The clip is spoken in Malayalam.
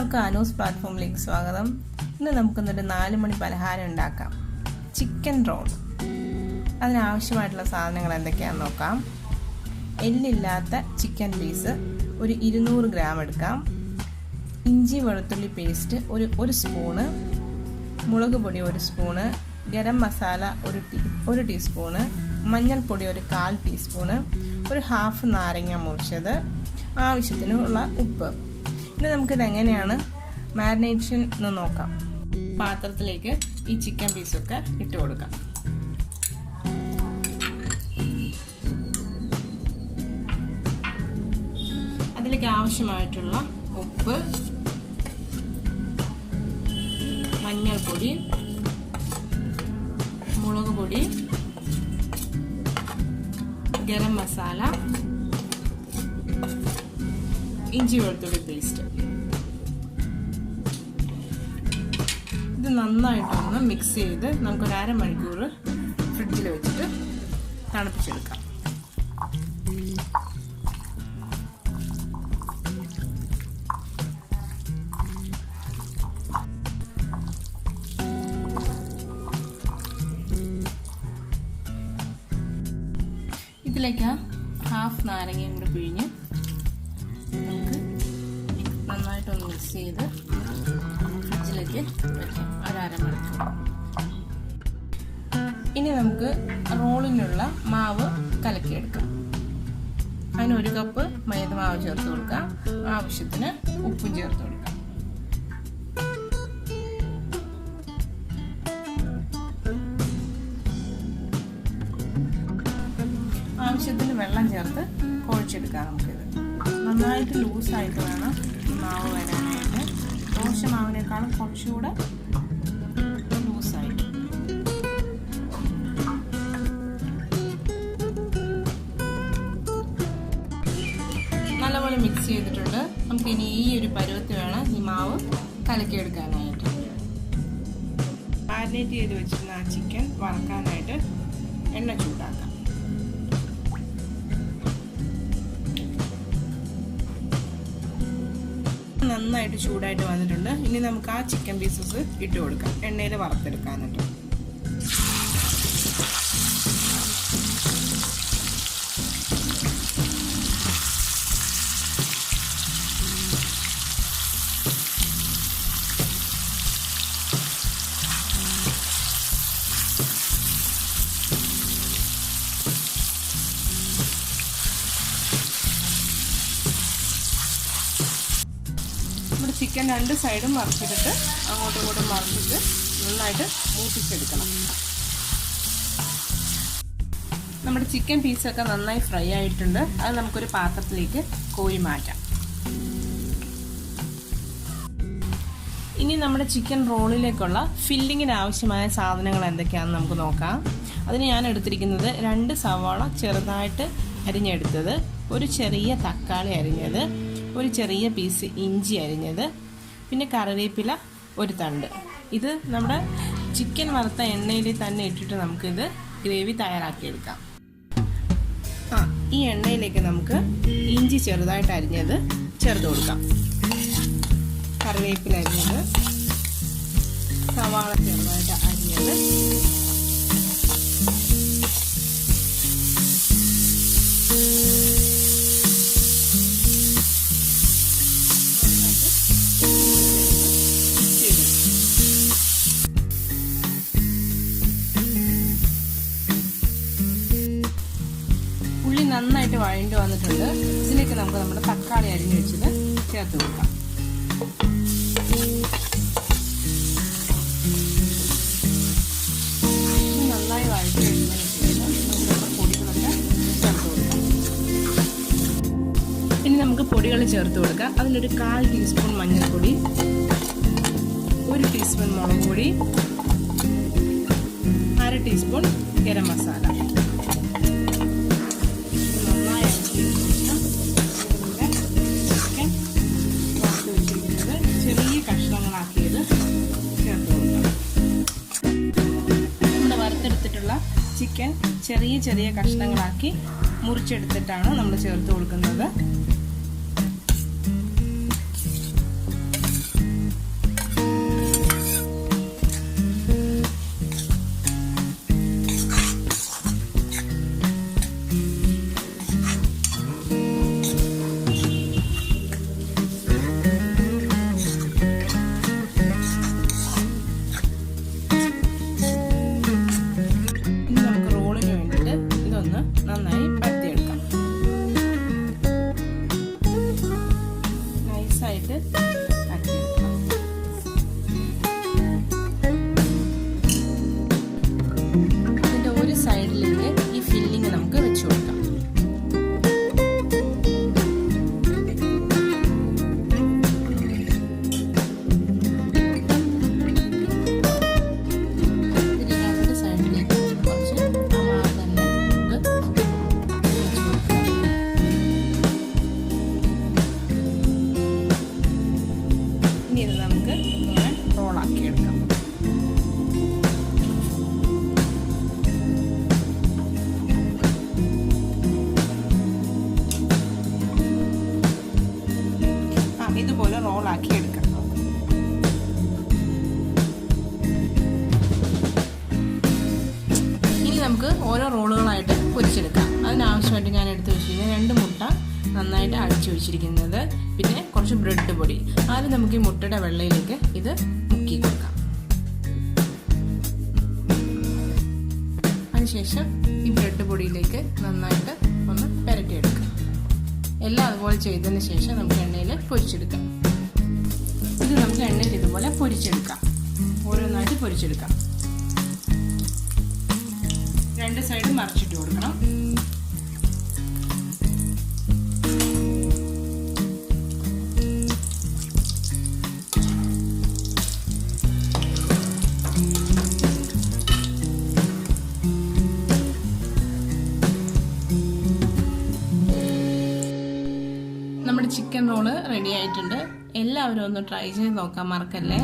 എല്ലാവർക്കും അനൂസ് പ്ലാറ്റ്ഫോമിലേക്ക് സ്വാഗതം. ഇന്ന് നമുക്കൊന്നൊരു 4 മണി പലഹാരം ഉണ്ടാക്കാം, ചിക്കൻ റോൾ. അതിനാവശ്യമായിട്ടുള്ള സാധനങ്ങൾ എന്തൊക്കെയാണെന്ന് നോക്കാം. എല്ലില്ലാത്ത ചിക്കൻ പീസ് ഒരു 200 ഗ്രാം എടുക്കാം. ഇഞ്ചി വെളുത്തുള്ളി പേസ്റ്റ് ഒരു സ്പൂണ്, മുളക് പൊടി 1 സ്പൂണ്, ഗരം മസാല 1 ടീസ്പൂണ്, മഞ്ഞൾപ്പൊടി 1/4 ടീസ്പൂണ്, ഒരു ഹാഫ് നാരങ്ങ മുറിച്ചത്, ആവശ്യത്തിനുള്ള ഉപ്പ്. ഇനി നമുക്കിത് എങ്ങനെയാണ് മാരിനേഷൻ എന്ന് നോക്കാം. പാത്രത്തിലേക്ക് ഈ ചിക്കൻ പീസൊക്കെ ഇട്ട് കൊടുക്കാം. അതിലേക്ക് ആവശ്യമായിട്ടുള്ള ഉപ്പ്, മഞ്ഞൾപ്പൊടി, മുളക് പൊടി, ഗരം മസാല, ഇഞ്ചി വെളുത്തുള്ളി പേസ്റ്റ്. ഇത് നന്നായിട്ടൊന്ന് മിക്സ് ചെയ്ത് നമുക്കൊരു അരമണിക്കൂർ ഫ്രിഡ്ജിൽ വെച്ചിട്ട് തണുപ്പിച്ചെടുക്കാം. ഇതിലേക്ക് ഹാഫ് നാരങ്ങയും കൂടി പിഴിഞ്ഞ് നമുക്ക് നന്നായിട്ടൊന്ന് മിക്സ് ചെയ്ത് ഫ്രിഡ്ജിലേക്ക് വയ്ക്കാം ഒരു അരമണിക്കൂർ. ഇനി നമുക്ക് റോളിനുള്ള മാവ് കലക്കിയെടുക്കാം. അതിന് 1 കപ്പ് മൈദ മാവ് ചേർത്ത് കൊടുക്കാം. ആവശ്യത്തിന് ഉപ്പും ചേർത്ത് കൊടുക്കാം. ആവശ്യത്തിന് വെള്ളം ചേർത്ത് കുഴച്ചെടുക്കാം. നമുക്കിത് നന്നായിട്ട് ലൂസായിട്ട് വേണം മാവ് വരാനായിട്ട്. ദോശ മാവിനേക്കാളും കുറച്ചുകൂടെ ലൂസായിട്ട്. നല്ലപോലെ മിക്സ് ചെയ്തിട്ടുണ്ട്. നമുക്കിനി ഈ ഒരു പരുവത്തിൽ വേണം ഈ മാവ് കലക്കിയെടുക്കാനായിട്ട്. മാരിനേറ്റ് ചെയ്ത് വെച്ചിരുന്ന ആ ചിക്കൻ വറക്കാനായിട്ട് എണ്ണ ചൂടാക്കാം. നന്നായിട്ട് ചൂടായിട്ട് വന്നിട്ടുണ്ട്. ഇനി നമുക്ക് ആ ചിക്കൻ പീസസ് ഇട്ട് കൊടുക്കാം, എണ്ണയിൽ വറുത്തെടുക്കാനായിട്ട്. ചിക്കൻ 2 സൈഡും മറിച്ചിട്ട് അങ്ങോട്ടും ഇങ്ങോട്ടും മറിച്ചിട്ട് നന്നായിട്ട് മൂപ്പിച്ചെടുക്കണം. നമ്മുടെ ചിക്കൻ പീസൊക്കെ നന്നായി ഫ്രൈ ആയിട്ടുണ്ട്. അത് നമുക്കൊരു പാത്രത്തിലേക്ക് കോരി മാറ്റാം. ഇനി നമ്മുടെ ചിക്കൻ റോളിലേക്കുള്ള ഫില്ലിങ്ങിന് ആവശ്യമായ സാധനങ്ങൾ എന്തൊക്കെയാണെന്ന് നമുക്ക് നോക്കാം. അതിന് ഞാൻ എടുത്തിരിക്കുന്നത് 2 സവാള ചെറുതായിട്ട് അരിഞ്ഞെടുത്തത്, ഒരു ചെറിയ തക്കാളി അരിഞ്ഞത്, ഒരു ചെറിയ പീസ് ഇഞ്ചി അരിഞ്ഞത്, പിന്നെ കറിവേപ്പില 1 തണ്ട്. ഇത് നമ്മുടെ ചിക്കൻ വറുത്ത എണ്ണയിൽ തന്നെ ഇട്ടിട്ട് നമുക്കിത് ഗ്രേവി തയ്യാറാക്കിയെടുക്കാം. ഈ എണ്ണയിലേക്ക് നമുക്ക് ഇഞ്ചി ചെറുതായിട്ട് അരിഞ്ഞത് ചേർത്ത് കൊടുക്കാം. കറിവേപ്പില അരിഞ്ഞത്, സവാള ചെറുതായിട്ട് അരിഞ്ഞത്, ഉള്ളി നന്നായിട്ട് വഴണ്ട് വന്നിട്ടുണ്ട്. ഇതിലേക്ക് നമുക്ക് നമ്മുടെ തക്കാളി അരിഞ്ഞ് വെച്ചത് ചേർത്ത് കൊടുക്കാം. നന്നായി വഴറ്റി എടുത്തതിന് ശേഷം നമ്മുടെ പൊടികളൊക്കെ ചേർത്ത് കൊടുക്കാം. ഇനി നമുക്ക് പൊടികൾ ചേർത്ത് കൊടുക്കാം. അതിലൊരു 1/4 ടീസ്പൂൺ മഞ്ഞൾപ്പൊടി, 1 ടീസ്പൂൺ മുളക് പൊടി, 1/2 ടീസ്പൂൺ ഗരം മസാല. ചെറിയ കഷ്ണങ്ങളാക്കിയത് ചേർത്ത് കൊടുക്കാം. നമ്മുടെ വറുത്തെടുത്തിട്ടുള്ള ചിക്കൻ ചെറിയ ചെറിയ കഷ്ണങ്ങളാക്കി മുറിച്ചെടുത്തിട്ടാണ് നമ്മൾ ചേർത്ത് കൊടുക്കുന്നത്. വെച്ചിരിക്കുന്നത് 2 മുട്ട നന്നായിട്ട് അടിച്ചു വെച്ചിരിക്കുന്നത്, പിന്നെ കുറച്ച് ബ്രെഡ് പൊടി. ആദ്യം നമുക്ക് ഈ മുട്ടയുടെ വെള്ളയിലേക്ക് ഇത് മുക്കി കൊടുക്കാം. അതിനുശേഷം ഈ ബ്രെഡ് പൊടിയിലേക്ക് നന്നായിട്ട് ഒന്ന് പുരട്ടിയെടുക്കാം. എല്ലാം അതുപോലെ ചെയ്തതിന് ശേഷം നമുക്ക് എണ്ണയിൽ പൊരിച്ചെടുക്കാം. ഇത് നമുക്ക് എണ്ണയിൽ ഇതുപോലെ പൊരിച്ചെടുക്കാം. ഓരോന്നായിട്ട് പൊരിച്ചെടുക്കാം. 2 സൈഡും മറിച്ചിട്ട് കൊടുക്കണം. നമ്മുടെ ചിക്കൻ റോള് റെഡി ആയിട്ടുണ്ട്. എല്ലാവരും ഒന്ന് ട്രൈ ചെയ്ത് നോക്കാൻ മറക്കല്ലേ.